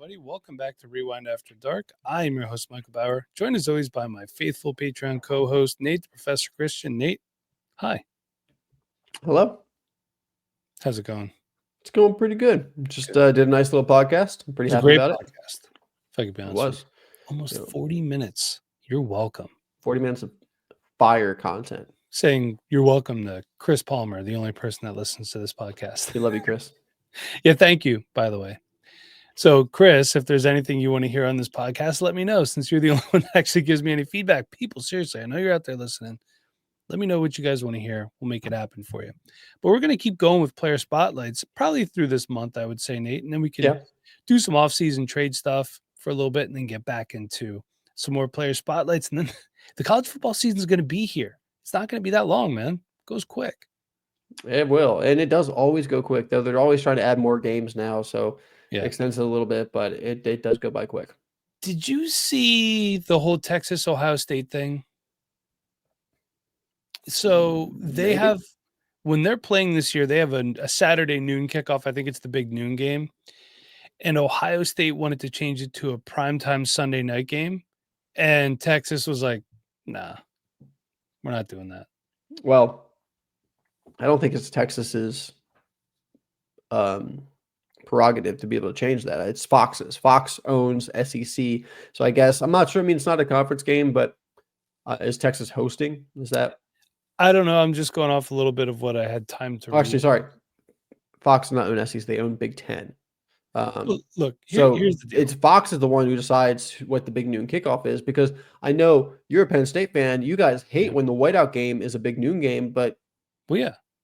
everybody. Welcome back to Rewind After Dark. I am your host, Michael Bauer, joined as always by my faithful Patreon co-host, Nate, the Professor Christian. Nate, hi. Hello. How's it going? It's going pretty good. Just did a nice little podcast. I'm pretty It's a happy great about podcast, if I could be it. It honest with was. you. Almost You know, 40 minutes. You're welcome. 40 minutes of fire content. Saying you're welcome to Chris Palmer, the only person that listens to this podcast. We love you, Chris. Yeah, thank you, by the way. So, Chris, if there's anything you want to hear on this podcast, let me know, since you're the only one that actually gives me any feedback. People, seriously, I know you're out there listening. Let me know what you guys want to hear. We'll make it happen for you. But we're going to keep going with player spotlights probably through this month, I would say, Nate. And then we can do some off-season trade stuff for a little bit and then get back into some more player spotlights. And then the college football season is going to be here. It's not going to be that long, man. It goes quick. It will. And it does always go quick, though. They're always trying to add more games now. So it extends it a little bit, but it does go by quick. Did you see the whole Texas-Ohio State thing? So they have, when they're playing this year, they have a Saturday noon kickoff. I think it's the big noon game. And Ohio State wanted to change it to a primetime Sunday night game. And Texas was like, nah, we're not doing that. Well, I don't think it's Texas's prerogative to be able to change that. It's Fox's. Fox owns SEC. So I guess, I'm not sure. I mean, it's not a conference game, but is Texas hosting? Is that? I don't know. I'm just going off a little bit of what I had time to read. Actually, sorry. Fox does not own SEC. They own Big Ten. Look, here's the deal. It's Fox is the one who decides what the big noon kickoff is, because I know you're a Penn State fan. You guys hate when the whiteout game is a big noon game, but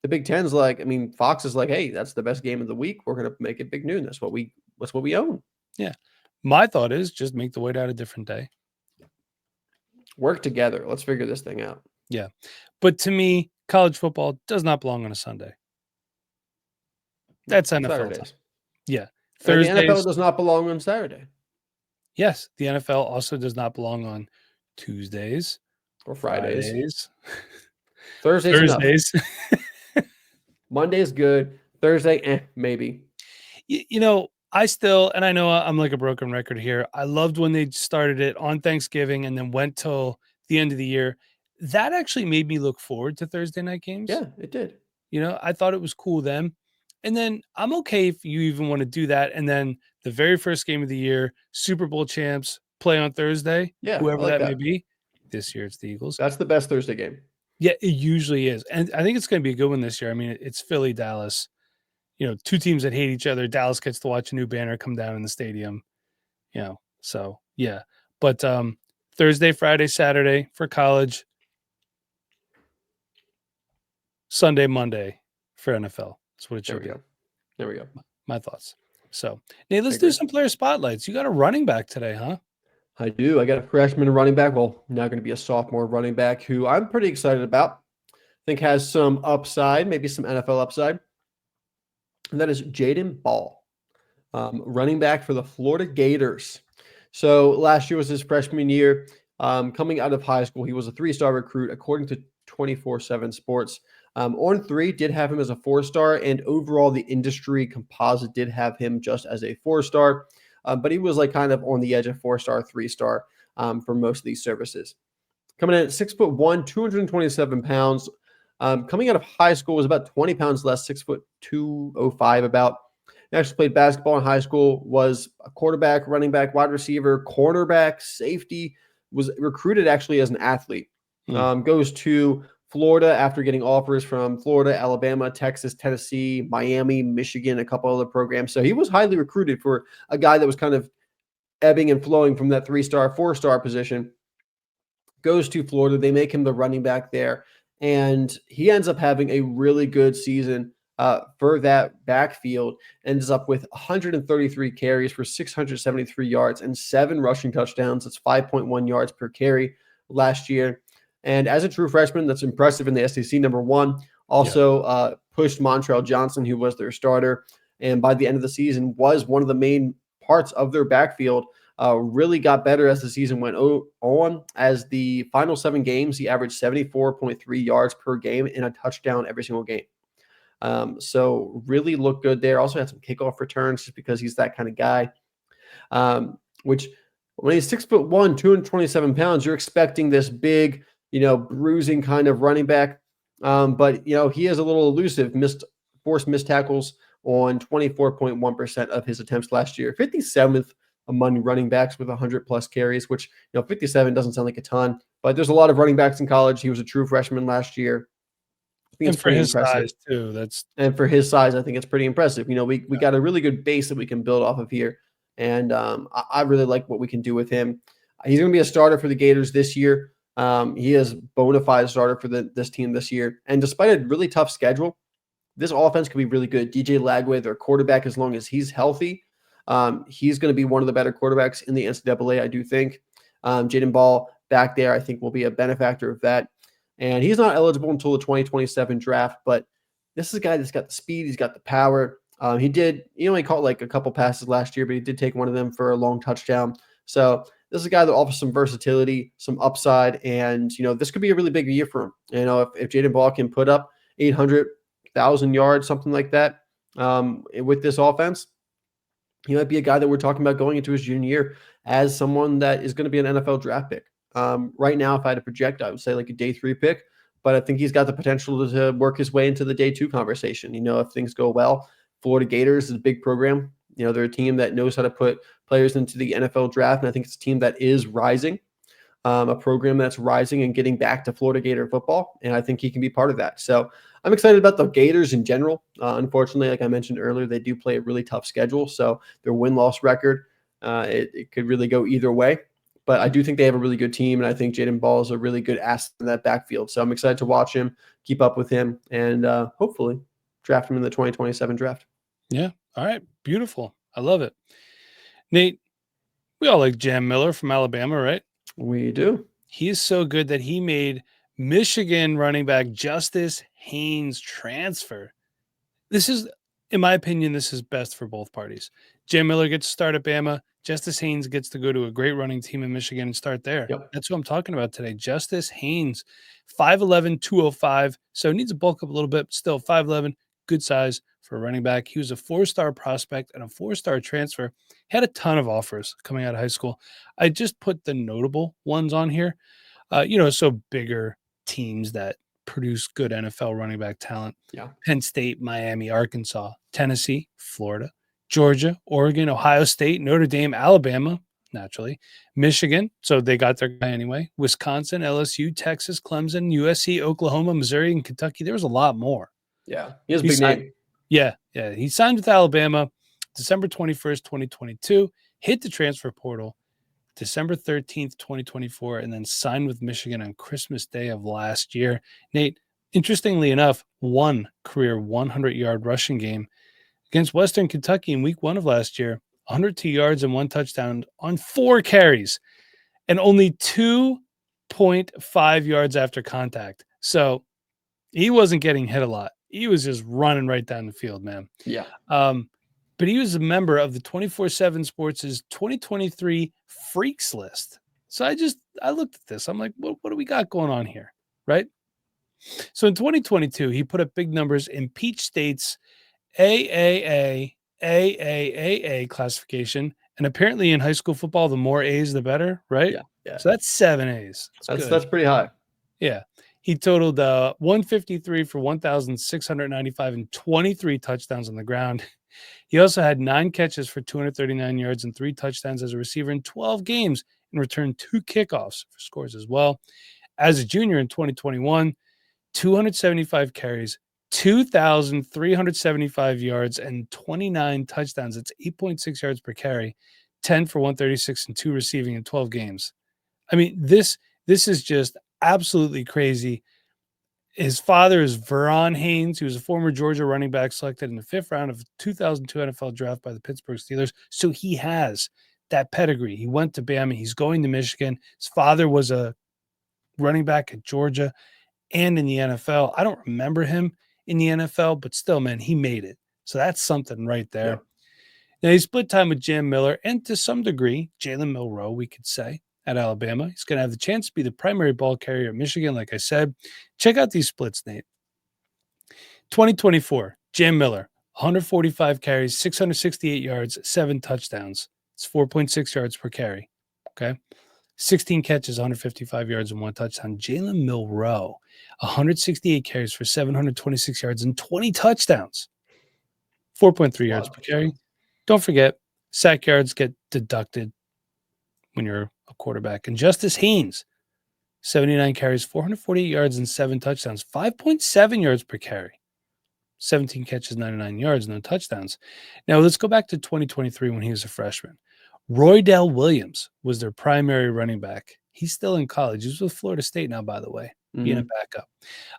the Big Ten's like, I mean, Fox is like, hey, that's the best game of the week. We're gonna make it big noon. That's what we own. Yeah. My thought is just make the whiteout a different day. Work together. Let's figure this thing out. Yeah. But to me, college football does not belong on a Sunday. That's NFL Saturdays. time. Yeah. Thursdays. The NFL does not belong on Saturday. Yes. The NFL also does not belong on Tuesdays or Fridays. Thursdays. Monday is good. Thursday, maybe. You know, I still, and I know I'm like a broken record here. I loved when they started it on Thanksgiving and then went till the end of the year. That actually made me look forward to Thursday night games. Yeah, it did. You know, I thought it was cool then. And then I'm okay if you even want to do that. And then the very first game of the year, Super Bowl champs play on Thursday. Yeah, whoever that may be. This year it's the Eagles. That's the best Thursday game. Yeah, it usually is. And I think it's going to be a good one this year. I mean, it's Philly, Dallas. You know, two teams that hate each other. Dallas gets to watch a new banner come down in the stadium. You know, so yeah. But Thursday, Friday, Saturday for college. Sunday, Monday for NFL. That's what it should be. There we go. My thoughts. So, Nate, let's do some player spotlights. You got a running back today, huh? I do. I got a freshman running back. Well, now going to be a sophomore running back who I'm pretty excited about. I think has some upside, maybe some NFL upside. And that is Jaden Baugh, running back for the Florida Gators. So last year was his freshman year. Coming out of high school, he was a 3-star recruit, according to 24/7 Sports. On 3 did have him as a 4-star, and overall the industry composite did have him just as a 4-star. But he was like kind of on the edge of 4-star, 3-star for most of these services. Coming in at 6'1", 227 pounds. Coming out of high school was about 20 pounds less, 6'2", 205 about. He actually played basketball in high school, was a quarterback, running back, wide receiver, cornerback, safety, was recruited actually as an athlete. Goes to Florida after getting offers from Florida, Alabama, Texas, Tennessee, Miami, Michigan, a couple other programs. So he was highly recruited for a guy that was kind of ebbing and flowing from that 3-star, 4-star position. Goes to Florida. They make him the running back there. And he ends up having a really good season for that backfield. Ends up with 133 carries for 673 yards and 7 rushing touchdowns. That's 5.1 yards per carry last year. And as a true freshman, that's impressive in the SEC, number one. Also pushed Montrell Johnson, who was their starter. And by the end of the season, was one of the main parts of their backfield. Really got better as the season went on. As the final 7 games, he averaged 74.3 yards per game and a touchdown every single game. So really looked good there. Also had some kickoff returns just because he's that kind of guy. which when he's 6'1", 227 pounds, you're expecting this big, bruising kind of running back. But he is a little elusive, forced missed tackles on 24.1% of his attempts last year, 57th among running backs with 100 plus carries, which 57 doesn't sound like a ton, but there's a lot of running backs in college. He was a true freshman last year. I think it's pretty impressive. Size too. And for his size, I think it's pretty impressive. We got a really good base that we can build off of here, and I really like what we can do with him. He's going to be a starter for the Gators this year. He is bona fide starter for this team this year, and despite a really tough schedule, this offense could be really good. DJ Lagway, their quarterback, as long as he's healthy, he's going to be one of the better quarterbacks in the NCAA, I do think. Jaden Baugh back there, I think, will be a benefactor of that. And he's not eligible until the 2027 draft, but this is a guy that's got the speed. He's got the power. He only caught like a couple passes last year, but he did take one of them for a long touchdown. So this is a guy that offers some versatility, some upside, and, this could be a really big year for him. If Jaden Baugh can put up 800,000 yards, something like that, with this offense, he might be a guy that we're talking about going into his junior year as someone that is going to be an NFL draft pick. Right now, if I had to project, I would say like a day 3 pick, but I think he's got the potential to work his way into the day 2 conversation. If things go well, Florida Gators is a big program. They're a team that knows how to put players into the NFL draft, and I think it's a team that is rising, a program that's rising and getting back to Florida Gator football, and I think he can be part of that. So I'm excited about the Gators in general. Unfortunately, like I mentioned earlier, they do play a really tough schedule, so their win-loss record, it could really go either way. But I do think they have a really good team, and I think Jaden Baugh is a really good asset in that backfield. So I'm excited to watch him, keep up with him, and hopefully draft him in the 2027 draft. Yeah. All right. Beautiful. I love it. Nate, we all like Jam Miller from Alabama, right? We do. He is so good that he made Michigan running back Justice Haynes transfer. This is, in my opinion, this is best for both parties. Jam Miller gets to start at Bama. Justice Haynes gets to go to a great running team in Michigan and start there. Yep. That's what I'm talking about today. Justice Haynes, 5'11", 205. So needs to bulk up a little bit, but still 5'11", good size for a running back. He was a 4-star prospect and a 4-star transfer. He had a ton of offers coming out of high school. I just put the notable ones on here. So bigger teams that produce good NFL running back talent. Yeah. Penn State, Miami, Arkansas, Tennessee, Florida, Georgia, Oregon, Ohio State, Notre Dame, Alabama, naturally, Michigan. So they got their guy anyway. Wisconsin, LSU, Texas, Clemson, USC, Oklahoma, Missouri, and Kentucky. There was a lot more. Yeah. He has a big name. Yeah. He signed with Alabama December 21st, 2022, hit the transfer portal December 13th, 2024, and then signed with Michigan on Christmas Day of last year. Nate, interestingly enough, one career 100-yard rushing game against Western Kentucky in week 1 of last year, 102 yards and 1 touchdown on 4 carries and only 2.5 yards after contact. So he wasn't getting hit a lot. He was just running right down the field, man. Yeah. But he was a member of the 24/7 Sports' 2023 Freaks list. So I looked at this. I'm like, what do we got going on here? Right? So in 2022, he put up big numbers in Peach State's AAA classification. And apparently in high school football, the more A's, the better, right? Yeah. So that's 7 A's. That's pretty high. Yeah. He totaled 153 for 1,695 and 23 touchdowns on the ground. He also had 9 catches for 239 yards and 3 touchdowns as a receiver in 12 games and returned 2 kickoffs for scores as well. As a junior in 2021, 275 carries, 2,375 yards, and 29 touchdowns. That's 8.6 yards per carry, 10 for 136 and 2 receiving in 12 games. I mean, this is just absolutely crazy. His father is Veron Haynes, who was a former Georgia running back selected in the 5th round of the 2002 NFL draft by the Pittsburgh Steelers. So he has that pedigree. He went to Bama. He's going to Michigan. His father was a running back at Georgia and in the NFL. I don't remember him in the NFL, but still, man, he made it. So that's something right there. Yeah. Now, he split time with Jam Miller and to some degree, Jalen Milroe, we could say, at Alabama. He's going to have the chance to be the primary ball carrier at Michigan, like I said. Check out these splits, Nate. 2024, Jam Miller, 145 carries, 668 yards, 7 touchdowns. It's 4.6 yards per carry. Okay. 16 catches, 155 yards, and 1 touchdown. Jalen Milroe, 168 carries for 726 yards and 20 touchdowns. 4.3 yards per carry. Don't forget, sack yards get deducted when you're a quarterback. And Justice Haynes, 79 carries, 448 yards, and 7 touchdowns. 5.7 yards per carry. 17 catches, 99 yards, no touchdowns. Now, let's go back to 2023 when he was a freshman. Roydell Williams was their primary running back. He's still in college. He's with Florida State now, by the way, being a backup.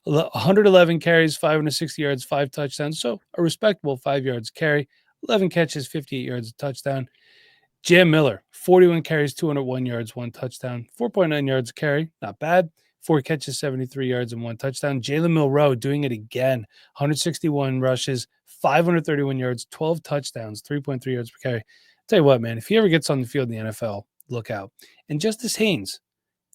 111 carries, 560 yards, 5 touchdowns. So a respectable 5 yards carry. 11 catches, 58 yards, a touchdown. Jam Miller, 41 carries, 201 yards, 1 touchdown. 4.9 yards a carry, not bad. 4 catches, 73 yards, and 1 touchdown. Jalen Milroe doing it again. 161 rushes, 531 yards, 12 touchdowns, 3.3 yards per carry. Tell you what, man, if he ever gets on the field in the NFL, look out. And Justice Haynes,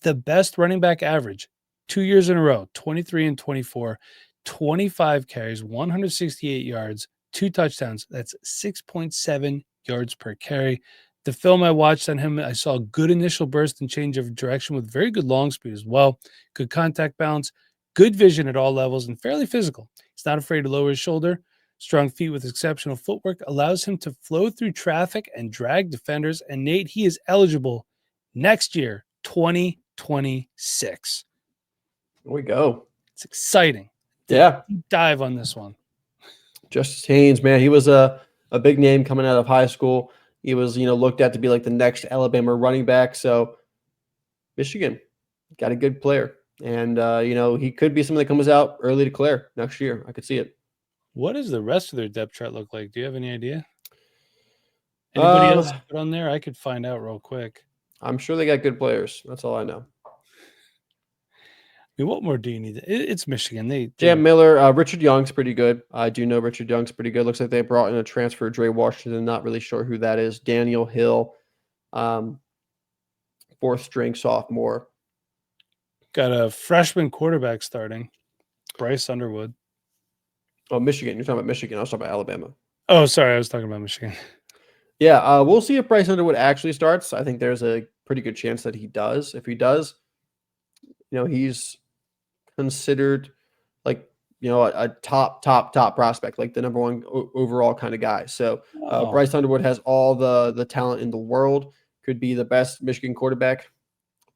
the best running back average, 2 years in a row, 23 and 24, 25 carries, 168 yards, 2 touchdowns. That's 6.7 yards per carry. The film I watched on him, I saw a good initial burst and change of direction with very good long speed as well. Good contact balance, good vision at all levels, and fairly physical. He's not afraid to lower his shoulder. Strong feet with exceptional footwork allows him to flow through traffic and drag defenders. And Nate, he is eligible next year, 2026. There we go. It's exciting. Yeah. Deep dive on this one. Justice Haynes, man, he was a big name coming out of high school. He was, looked at to be like the next Alabama running back. So Michigan got a good player. And, he could be someone that comes out early declare next year. I could see it. What does the rest of their depth chart look like? Do you have any idea? Anybody else put on there? I could find out real quick. I'm sure they got good players. That's all I know. I mean, what more do you need? It's Michigan. Jam Miller, Richard Young's pretty good. I do know Richard Young's pretty good. Looks like they brought in a transfer, Dre Washington. Not really sure who that is. Daniel Hill, 4th string sophomore. Got a freshman quarterback starting, Bryce Underwood. Oh, Michigan. You're talking about Michigan. I was talking about Alabama. Oh, sorry. I was talking about Michigan. Yeah, we'll see if Bryce Underwood actually starts. I think there's a pretty good chance that he does. If he does, he's considered like, a top prospect, like the number 1 overall kind of guy. So Bryce Underwood has all the talent in the world, could be the best Michigan quarterback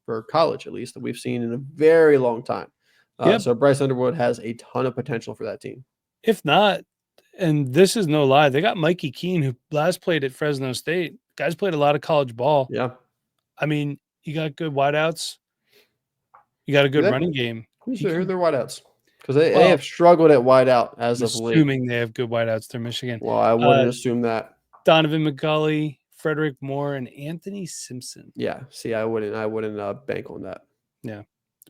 for college, at least, that we've seen in a very long time. So Bryce Underwood has a ton of potential for that team. If not, and this is no lie, they got Mikey Keene, who last played at Fresno State. Guy's played a lot of college ball. Yeah. I mean, you got good wideouts. You got a good running game. Who's their wideouts? Because they have struggled at wideout as of late. Assuming they have good wideouts through Michigan. Well, I wouldn't assume that. Donovan McGully, Frederick Moore, and Anthony Simpson. Yeah. See, I wouldn't bank on that. Yeah.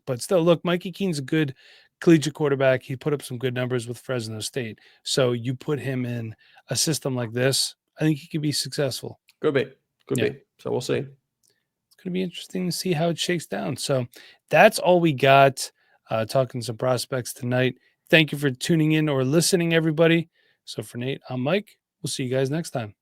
But still, look, Mikey Keene's a good collegiate quarterback. He put up some good numbers with Fresno State. So you put him in a system like this, I think he could be successful. Could be. So we'll see. It's going to be interesting to see how it shakes down. So that's all we got. Talking some prospects tonight. Thank you for tuning in or listening, everybody. So for Nate, I'm Mike. We'll see you guys next time.